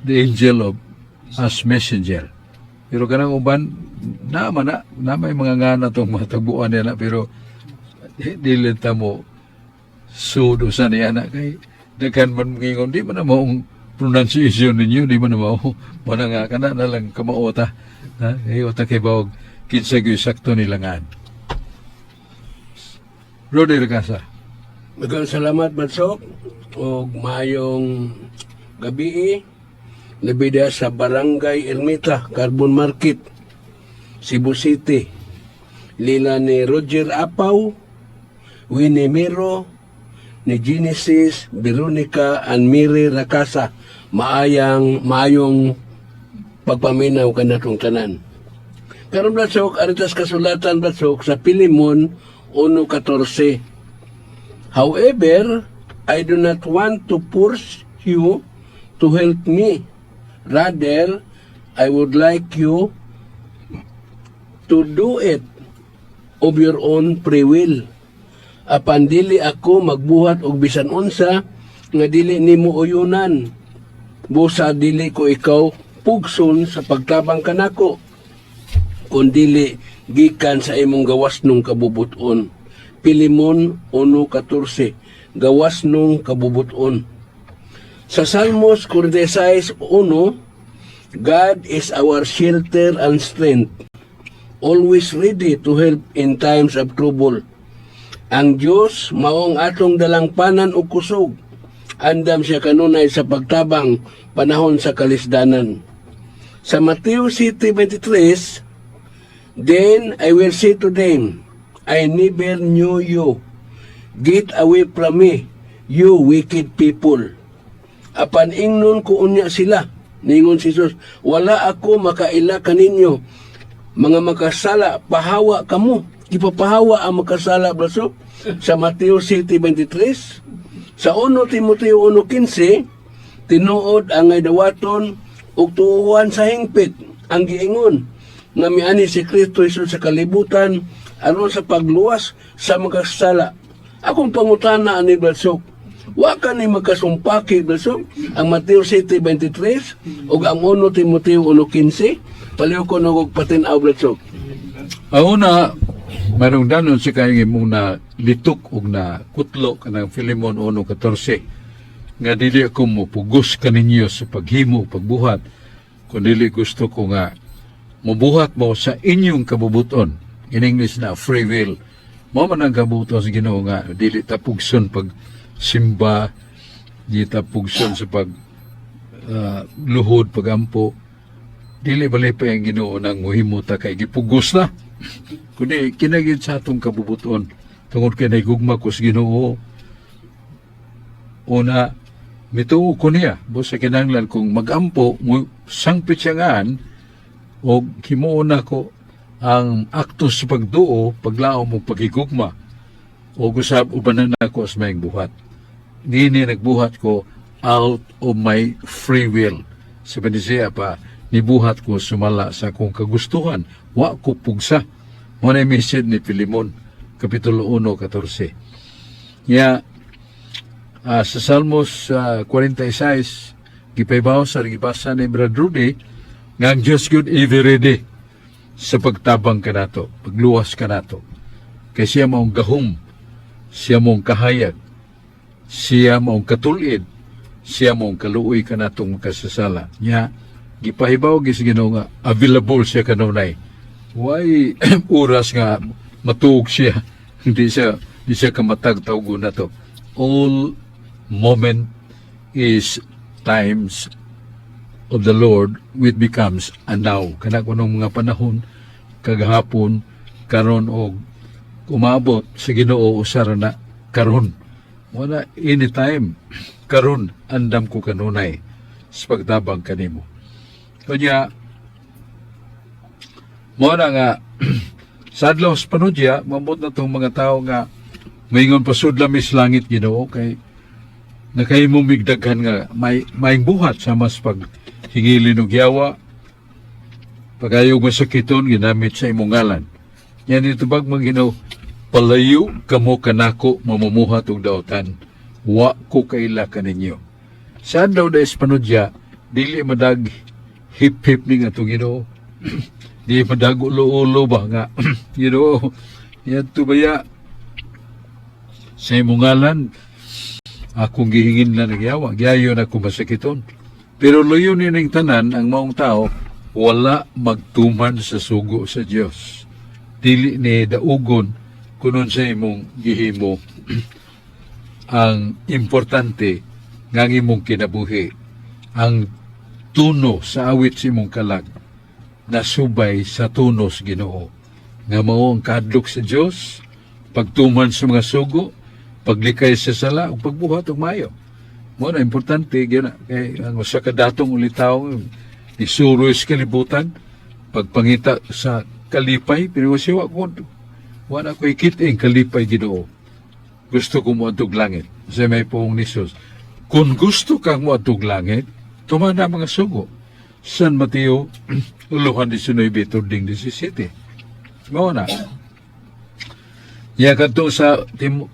angel of as messenger. Pero kanang uban na may mga ngana tong matagbuan niya pero dili ta mo sudo sa niya na kay daghan man ngingon di man na maong pronunciation ninyo di man na mao nga kana na lang kamaota ha kay ota kay bawog kinsa gyud sakto nilangan Rodi Recasa. Magang salamat, Batsok. O mayong gabi nabida sa Barangay Ermita, Carbon Market, Cebu City. Lila ni Roger Apaw, Winnie Miro, ni Genesis, Veronica, and Miri Rakasa. Maayong pagpaminaw ka na itong tanan. Karon Batsok, aritas kasulatan Batsok sa Pilimon 1:14. However, I do not want to force you to help me. Rather, I would like you to do it of your own free will. Apan dili ako magbuhat og bisan unsa nga dili nimo uyunan. Busa dili ko ikaw pugson sa pagtabang kanako. Kun dili gikan sa imong gawas nung kabubuton. Pilimon 1:14, gawas nung kabubuton. Sa Salmos 46:1, God is our shelter and strength, always ready to help in times of trouble. Ang Diyos maong atong dalangpanan o kusog, andam siya kanunay sa pagtabang panahon sa kalisdanan. Sa Mateo 7:23, then I will say to them, I never knew you. Get away from me, you wicked people. Apan ingnon ko unya sila, ningon si Jesus, wala ako makaila kaninyo. Mga makasala, pahawa kamo. Ipapahawa ang makasala, braso. Sa Mateo 7:23, sa 1 Timoteo 1:15, tinuod ang ngay dawaton ug tuuhan sa hingpit ang giingon nga miani si Kristo Jesus sa kalibutan aron sa pagluwas sa makasala. Akong pangutana ani Balsok, wa ka ni magkasumpaki Balsok ang Mateo 7:23 ug ang 1 Timoteo 1:15, paliw ko nung patinaw Balsok. Ang una, mayroong danon si kayong imong na litok o na kutlo ka ng Filemon 1:14 nga dili ako mo pugos kaninyo sa paghimo o pagbuhat kung dili gusto ko nga mabuhat mo sa inyong kabubuton. In English na free will. Mo man ang kabubuton sa Ginoo nga dili ta pugson pag simba, dili ta pugson sa pag luhod, pagampo. Dili balay pa ang Ginoo nang muhimo ta kay gipugos na. Kundi kinagid sa atong kabubuton tungod kay naigugma ko sa Ginoo. Una, mituo ko niya sa kinahanglan kung magampo sangpit siya ngaan o himuon ko ang akto sa pagduo paglaom mo pagigugma o gusab ubanan ako sa mayang buhat. Nini nagbuhat ko out of my free will. Sabi ni siya pa, nibuhat ko sumala sa akong kagustuhan. Wa ko pugsa. Muna yung message ni Filemon, Kapitulo 1:14. Nga, sa Salmos 46, gipaybaw sa gibasa ni Brad Rudy, nga ang Diyos good ready sa pagtabang ka nato, pagluwas ka nato. Kaya siya maong gahom, siya maong kahayag, siya maong katulid, siya maong kaluoy ka natong makasasala. Nga, gipahibaw gis Ginoo nga available siya kanunay. Why oras nga matuog siya, hindi siya kamatag tawgo na to. All moment is times of the Lord which becomes a now. Kana kunong mga panahon kagahapon karon og umabot sa Ginoo usara na karon. Wala anytime karon andam ko kanunay sa pagtabang kanimo. Kanya mo na nga sa adlaw sa panudya mabot na tong mga tao nga maingon pasud lamis langit Ginoo kay nakahimong migdaghan nga may buhat sa mas pag hingilin og yawa pagayog masakiton ginamit sa imong ngalan. Yan ito bag mga Ginoo, palayo kamo kanako mamumuhat og daotan, wa ko kaila kaninyo. Sa adlaw da panudya dili madag hip-hip ni nga itong Ginoo. Di madag ulo-ulo ba nga Ginoo, yan tubaya sa imong ngalan akong gihingin na nagyawa, giayon ako masakiton. Pero luyo ni ng tanan ang maong tao, wala magtuman sa sugo sa Dios. Dili ni daugon kunon sa imong gihimo ang importante nga ang imong kinabuhi ang tuno sa awit sa imong kalag na subay sa tunos Ginoo nga mao ang kahadlok sa Dios, pagtuman sa mga sugo, paglikay sa sala ug pagbuhat og maayo. Mo na importante gyud kay ang usa ka datong ulitaw isuroy sa kalibutan pagpangita sa kalipay pero siwa ko wala ko ikiting kalipay Ginoo. Gusto ko mo atog langit. Sa may poong ni Jesus. Kung gusto kang mo atog langit, tumana mga sugo. San Mateo 1:19-17. Mao na. Ya kadto sa 1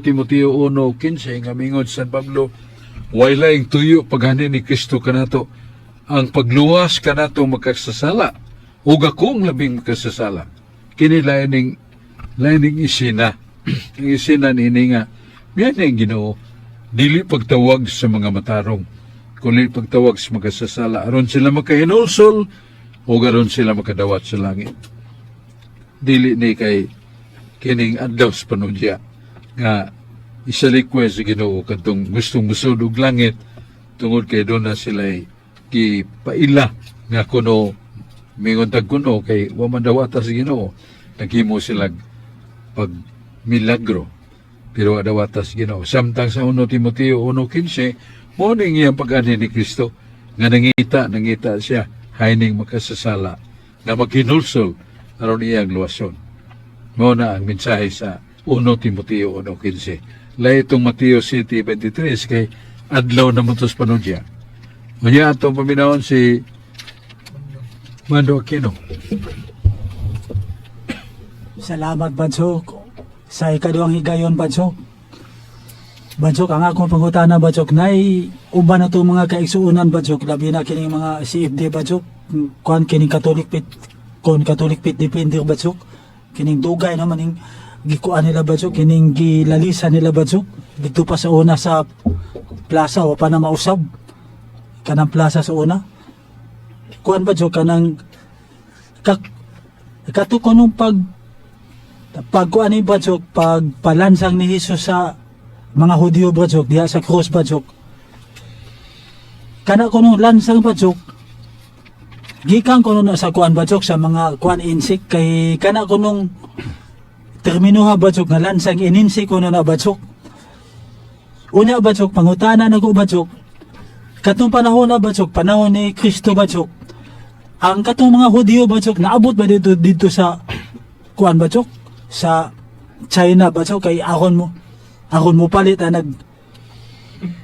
Timoteo 1:15 nga mingod San Pablo, wala ing tuyo paghani ni Kristo kanato ang pagluwas kanato makasasala ug akong labing makasasala. Kini laing isina. Ang isina nini nga miyan ang Ginoo dili pagtawag sa mga matarong kundi pagtawag sa makasasala aron sila makahinulsol o aron sila makadawat sa langit. Dili ni kay kining adlaw sa panudya nga isalikwe sa Ginoo kadtong gustong musud og langit tungod kay doon na sila gipaila nga kuno mingon tag kuno kay wa man dawata sa Ginoo naghimo sila pag milagro pero dawata sa Ginoo. Samtang sa 1 Timoteo 1:15 mo ning iyang pag-ani ni Kristo nga nangita siya hayning makasasala nga maghinulsol aron iyang luwason. Mao na ang mensahe sa 1 Timoteo 1:15. Lahi itong Mateo 7:23 kay adlaw na mutos panudya. Unya atong paminawon si Mando Aquino. Salamat, Badsok. Sa ikaduhang higayon, Badsok. Badsok, ang akong pangutana, Badsok, nay uban na itong mga kaigsuunan, Badsok, labi na kining mga CFD, Badsok, kuhan kining Catholic Pit depende, Badsok, kining dugay naman yung gikuan nila, Badsok, kining gilalisan nila, Badsok, dito pa sa una sa plaza, o pa na mausab, kanang plaza sa una. Kuhan, Badsok, kanang katukon nung pagkuan ni Badsok, pagpalansang ni Jesus sa mga Hudyo, Badsok, diha sa cross, Badsok. Kana ko nung lansang, Badsok, gikan ko nung sa kuan, Badsok, sa mga kuan insik, kay kana ko nung terminuha, Badsok, nga lansang ininsik ko na, Badsok. Una, Badsok, pangutana na ko, Badsok, katong panahon na, Badsok, panahon ni Kristo, Badsok, ang katong mga Hudyo, Badsok, naabot ba dito sa kuan, Badsok, sa China, Badsok, kay ahon mo palit nag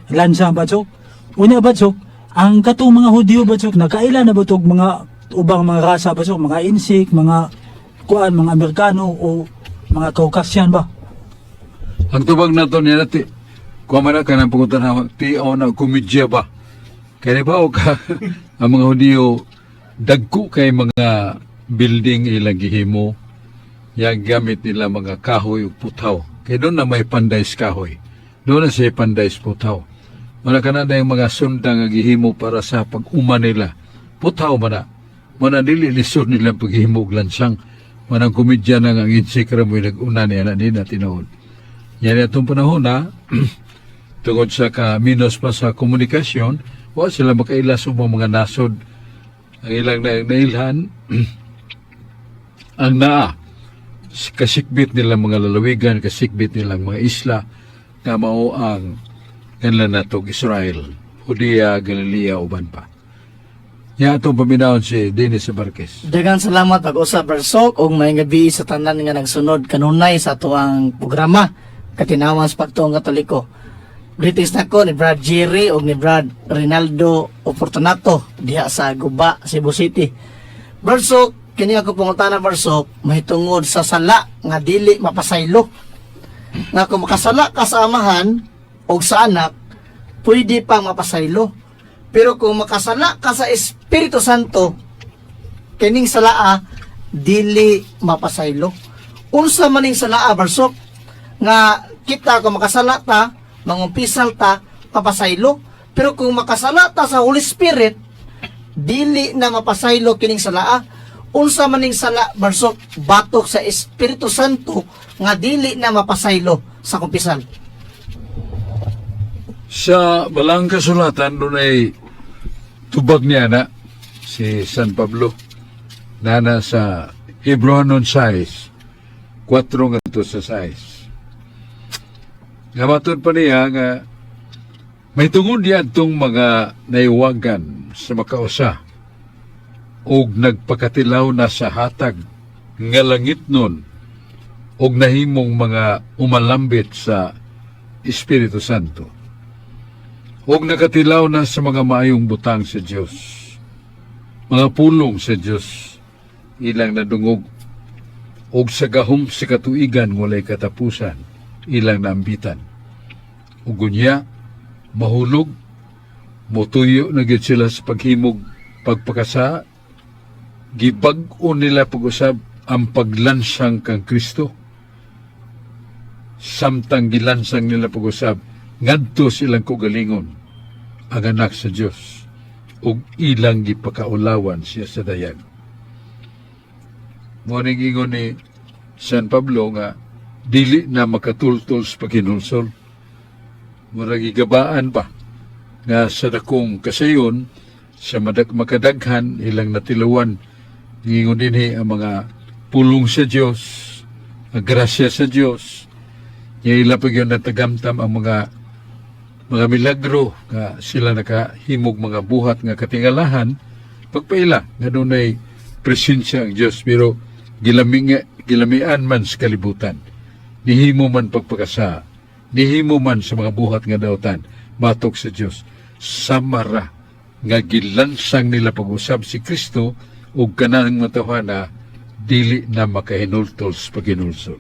lansang, Badsok. Una, Badsok, ang katong mga Hudyo, Badsok, nakaila na ba itong mga ubang mga rasa, Badsok, mga insik, mga kuan, mga Amerikano o mga Caucasian ba? Ang tubag na to niya natin, kuha man na ka ng pungutan na tiyaw na komedya ba? Kaya ba o ka, ang mga Hudyo, dagko kay mga building ilang gihimo, yang gamit nila mga kahoy o putaw. Kaya doon na may pandays kahoy. Doon na siya pandays putaw. Wala ka na yung mga sundang gihimo para sa pag-uma nila. Putaw man na. Wala dili lisod nila paghimo og lansang. Manang komedya na ang insikra mo yung nag-una niya na nila tinood. Yan itong panahon na tungod sa ka-minus pa sa komunikasyon, wala sila makailas o mga nasod. Ang ilang nailhan, ang naa, kasikbit nilang mga lalawigan, kasikbit nilang mga isla, na mao ang kanila natong Israel, Judea, Galilea, uban pa. Yan itong paminahon si Dennis Barquez. Daghang salamat pag-usap, Barsok, og may gabi sa tanan nga nagsunod kanunay sa tuang programa, Katinawan sa Pagtuong Katoliko. Greetings na ko ni Brad Jerry o ni Brad Rinaldo Oportunato diha sa Guba, Cebu City. Barsok, kini ako pangutana, Barsok, mahitungod sa sala nga dili mapasaylo. Nga kung makasala ka sa amahan o sa anak, pwede pang mapasaylo. Pero kung makasala ka sa Espiritu Santo, kining salaa dili mapasaylo. Unsa maning salaa, Barsok, nga kita kung makasala ta, mangumpisal ta, mapasaylo. Pero kung makasala ta sa Holy Spirit, dili na mapasaylo kining salaa. unsa maning sala barsok batok sa Espiritu Santo nga dili na mapasaylo sa kumpisal. Sa balang kasulatan, doon ay tubag niya na si San Pablo na nasa Hebrewanon 6, 4 nga ito sa 6. Nga matod pa niya nga may tungod yan itong mga naiwagan sa makausa og nagpakatilaw na sa hatag nga langit nun og nahimong mga umalambit sa Espiritu Santo. Og nakatilaw na sa mga maayong butang sa Diyos. Mga pulong sa Diyos, ilang nadungog. Og sa gahom sa katuigan, walay katapusan, ilang naambitan. Og gunya, mahulog, motuyo na gid sila sa paghimog, pagpakasa, gibag-o nila pag-usab ang paglansang kang Kristo. Samtang gilansang nila pag-usab, ngadto silang kugalingon ang anak sa Dios ug ilang gipakaulawan siya sa dayag. Mo ning ingon ni San Pablo nga dili na makatultol sa paghinulsol. Murag gigabaan pa nga sa dakong kasayon sa makadaghan ilang natilawan ingon dinhi ang mga pulong sa Dios, ang grasya sa Dios. Ila pa yun natagamtam ang mga milagro nga sila nakahimog mga buhat nga katingalahan pagpaila nga doon ay presensya ang Diyos pero gilamian man sa kalibutan, nihimo man pagpakasa, nihimo man sa mga buhat nga dautan matok sa Diyos, samara nga gilansang nila pag-usab si Kristo ug kanang matawhana dili na makahinultol sa paghinulsol.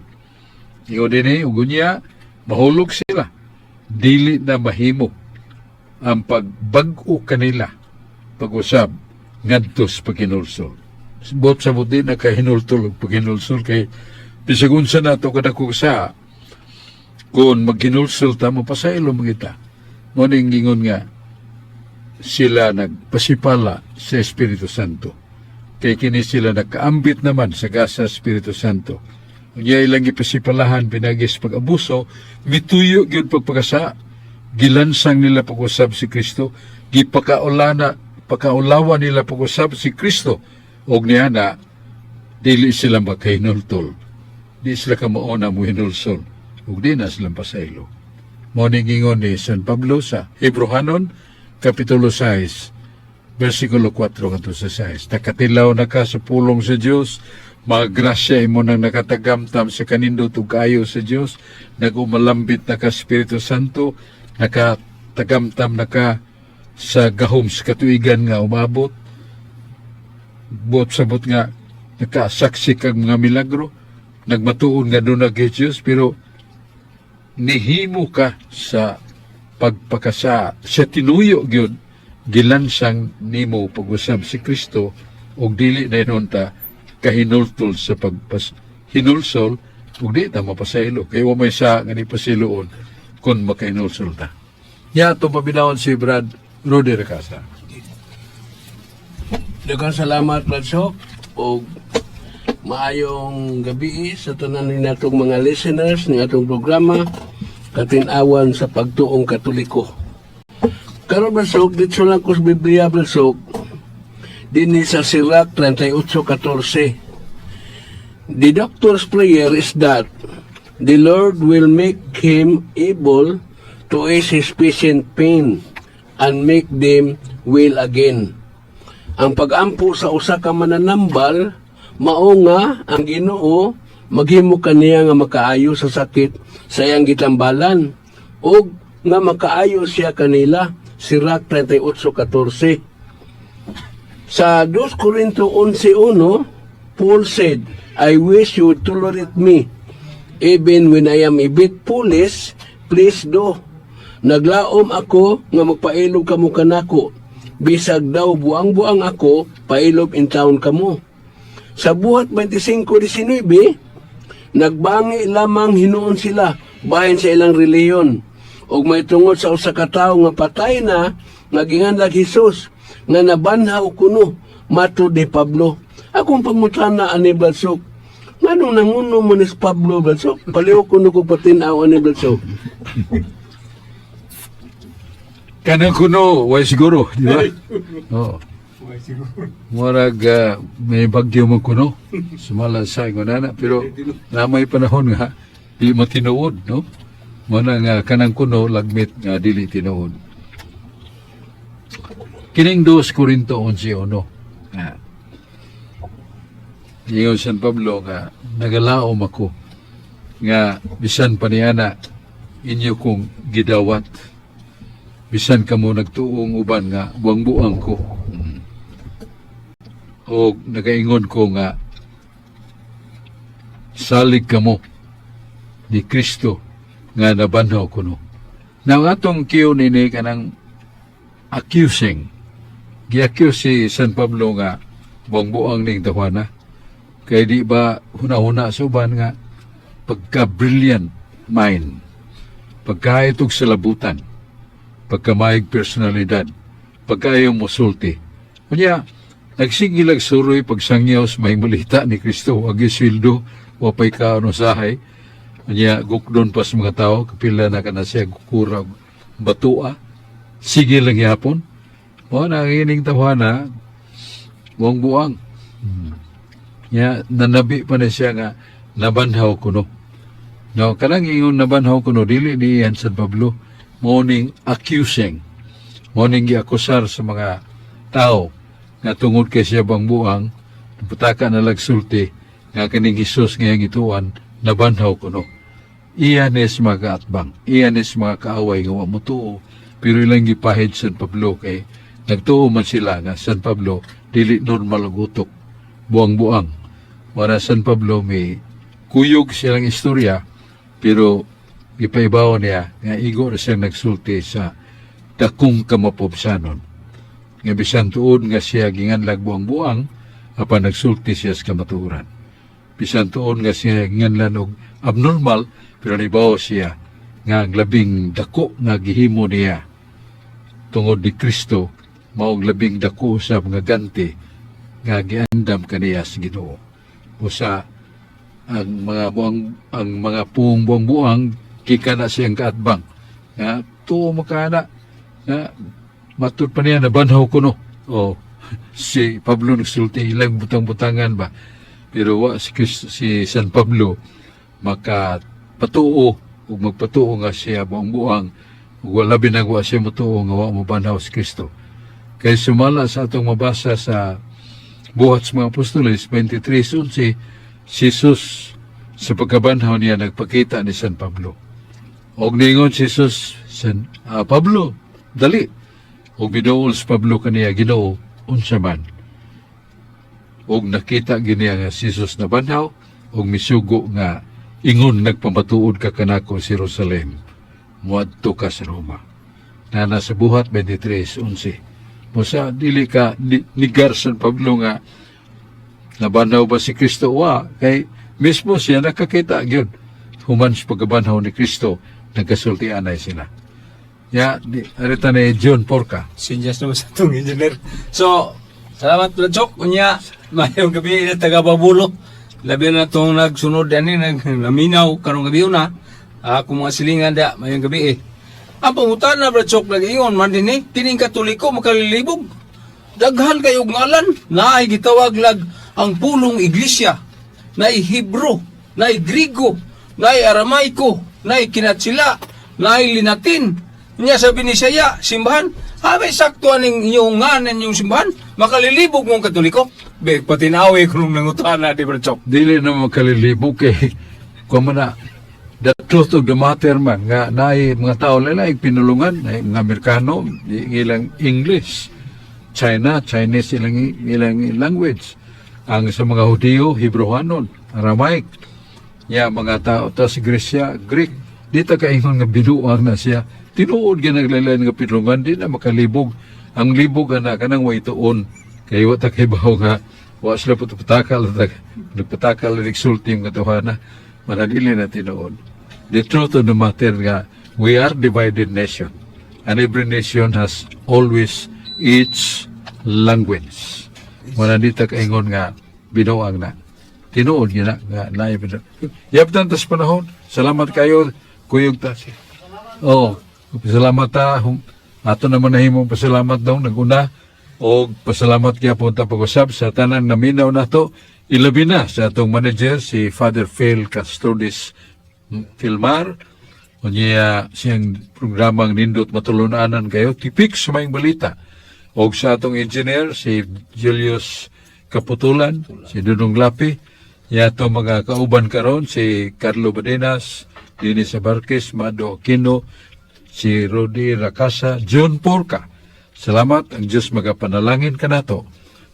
Ingon din ug unya mahulog sila, dili na mahimo ang pagbag-o kanila pag-usab ngadto sa paghinulsol. Bot sa buti na kahinultol ug paghinulsol kay bisag unsa nato kadako sa kung maghinulsol ta mapasaylo kita. Mo ning ingon nga sila nagpasipala sa Espiritu Santo. Kay kini sila nakaambit naman sa gasa Espiritu Santo. Unya ilang ipasipalahan pinagis pag-abuso, mituyo gyud pagpakasa, gilansang nila pag-usab si Kristo, pakaulawan nila pag-usab si Kristo, og niya na dili sila makahinultol. Di sila kamauna mo hinulsol, ug di na silang pasaylo. Mo ning ingon ni San Pablo sa Hebrewanon Kapitulo 6, versikulo 4 kanto sa 6. Nakatilaw na ka sa pulong sa Dios, mga grasya imo nang nakatagamtam sa kanindot ug kaayo sa Dios, nagumalambit na ka Espiritu Santo, nakatagamtam na ka sa gahom sa katuigan nga umabot. Bot sabot nga nakasaksi kag mga milagro, nagmatuon nga doon na kay Diyos, pero nihimo ka sa pagpakasa, sa tinuyo gyud gilansang nimo pag-usab si Kristo og dili na inunta kahinultol sa hinulsol ug di ta mapasaylo kay wa may sa nga ni pasiluon kun makahinulsol ta. Ya to pabinawon si Brad Rudy Recasa. Daghang salamat Bradsok o maayong gabi sa tanan ni natong mga listeners ni atong programa Katinawan sa Pagtuong Katoliko. Karon Bradsok dito lang ko sa Biblia Bradsok dinhi sa Sirach 38:14. The doctor's prayer is that the Lord will make him able to ease his patient pain and make them well again. Ang pag-ampo sa usa ka mananambal mao nga ang Ginoo maghimo kaniya nga makaayo sa sakit sa iyang gitambalan ug nga makaayo siya kanila. Sirach 38:14. Sa 2 Corinto 11:1, Paul said, I wish you would tolerate me even when I am a bit foolish, please do. Naglaom ako nga magpailog kamo kanako. Bisag daw buang-buang ako, pailog in town kamo. Sa buhat 25:19, nagbangi lamang hinuon sila bahin sa ilang reliyon. Og may tungod sa usa ka tawo nga patay na, naginganlag Hesus, nga nabanhaw kuno, matud ni Pablo. Akong pangutana ani Bladsok. Ngano nanguno man ni Pablo Bladsok? Paliw ko ko patinaw ani Bladsok. Kanang kuno, way siguro, di ba? Oo. Murag may bagyo mo kuno. Sumala sa ingon pero namay panahon nga di mo tinuod, no? Muna nga kanang kuno lagmit nga dili tinuod. Kining 2 Korinto 11:1. Ingon San Pablo nga nagalaom ako nga bisan pa niana inyo kong gidawat bisan kamo nagtuong uban nga buang-buang ko. O nagaingon ko nga salig kamo ni Kristo nga nabanhaw kuno. Now atong kiyo nini kanang accusing. Gi-accuse si San Pablo nga buang-buang ning tawana. Kay di ba huna-huna sa uban nga pagka-brilliant mind, pagkaitog sa labutan, pagkamayag personalidad, pagkayong musulti. Kanya, nagsigilag suroy pagsangyaw sa may malita ni Kristo, agi sweldo, wapay kaano sahay. Kanya, gukdon pa sa mga tao, kapila na ka na siya gukura, batua, sige lang yapon. O, nangining tawana, buang-buang. Kanya, nanabi pa na siya nga, nabanhaw kuno. No, kanang ingon nabanhaw kuno, dili ni San Pablo, morning accusing, morning giakusar sa mga tao nga tungod kay siya bang buang, putaka na lagsulti nga kining Hesus ngayong ituan nabanhaw kuno. Iyan is mga kaatbang, iyan is mga kaaway nga wa mo tuo, pero ilang gipahid San Pablo kay nagtuo man sila nga San Pablo dili normal og utok, buang-buang. Wala San Pablo may kuyog silang istorya, pero ipaibaw niya nga igo na siyang nagsulti sa dakong kamapobsanon. Nga bisan tuod nga siya ginganlag buang-buang, apan nagsulti siya sa kamaturan. Bisan tuod nga siya ginganlan og abnormal, pero naibaw siya nga ang labing dako nga gihimo niya tungod ni Kristo, maog labing dako sa mga ganti nga giandam kaniya sa Ginoo. Usa ang mga puong buang-buang kika na siyang kaatbang. Nga, tuo makana, nga, matud pa niya, nabanhaw ko no. O, si Pablo nagsulti, ilang butang-butangan ba? Pero si San Pablo, makapatuo, o magpatuo nga siya buang-buang, o wala binagawa siya matuo, nga wa mabanhaw si Kristo. Kaya sumala sa atong mabasa sa Buhat sa mga Apostoles, 23:11, si Jesus, sa pagkabanhaw niya, nagpakita ni San Pablo. Og ningon si Jesus, Pablo, dali. Og binuol si Pablo kaniya, Ginoo, unsa man. Og nakita giniya nga si Jesus na banhaw, og misugo nga, ingon nagpamatuod ka kanako sa Jerusalem, muadto ka sa Roma. Na nasa Buhat 23:11. Musa, dili ka nigar San Pablo nga, nabanhaw ba si Kristo? Wa, kay mismo siya nakakita yun. Human sa pagkabanhaw ni Kristo, nagkasultian ay sila. Ya, arita ni John Porca. Sinyas naman sa itong engineer. So, salamat pala, Chok. Unya, mayong gabi na taga-Babulo. Labi na itong nagsunod yan, naminaw, karong gabi na. Kung mga silingan da, mayong gabi Ang pangutan na, Brad Chok, nag-iyon, man din kining Katoliko, makalilibog. Daghan kayong ngalan, naay gitawag lag ang pulong iglesia, naay Hebro, naay Grigo, naay Aramaiko, naay Kinatsila, naay Linatin. Niya sabi ni Saya, simbahan, may sakto aning inyong nganan yung simbahan, makalilibog mong Katoliko. Be, patinawi ko nung nangutana, di Brad Chok. Dili na makalilibog kay, kumana, the truth of the matter man, nga naay mga tao lalag pinulungan, naay mga Amerikano, ilang English, Chinese ilang language. Ang sa mga Hudiyo, Hebrewanon, Aramaic. Ya, mga tao, tas Gresya, Greek. Dito kaingon nga binuang na siya. Tinuod ginaglalan nga pinulungan, di na makalibog. Ang libog na kanang way tuon. Kaya wata kay baho nga, wa sila putupatakal, nagpatakal, nagsulti yung katuhana. Manadili na tinuod. The truth of the matter nga, we are divided nation. And every nation has always its language. Manadita kaingon nga, binuang na. Tinuod yun na, nga, naay binuang. Yaptan tas panahon, salamat kayo, kuyog ta. Oo, pasalamat ta, ato naman nahimong pasalamat daw, naguna, o pasalamat kaya po ta pag-usap sa tanang naminaw na to, ilabi na sa atong manager, si Father Phil Castrodis Filmar, o niya siyang programang nindot matulunanan kayo, tipik sa mayong balita. O sa atong engineer, si Julius Kaputulan, si Dudong Lapi, yato mga kauban karon si Carlo Badenas, Dennis Abarquez, Mado Aquino, si Rodi Racasa, John Porca. Salamat, ang Diyos magapanalangin ka nato.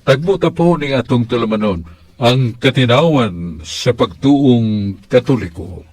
Tagbuta po ning atong tulumanon, ang katinawan sa pagtuong Katoliko.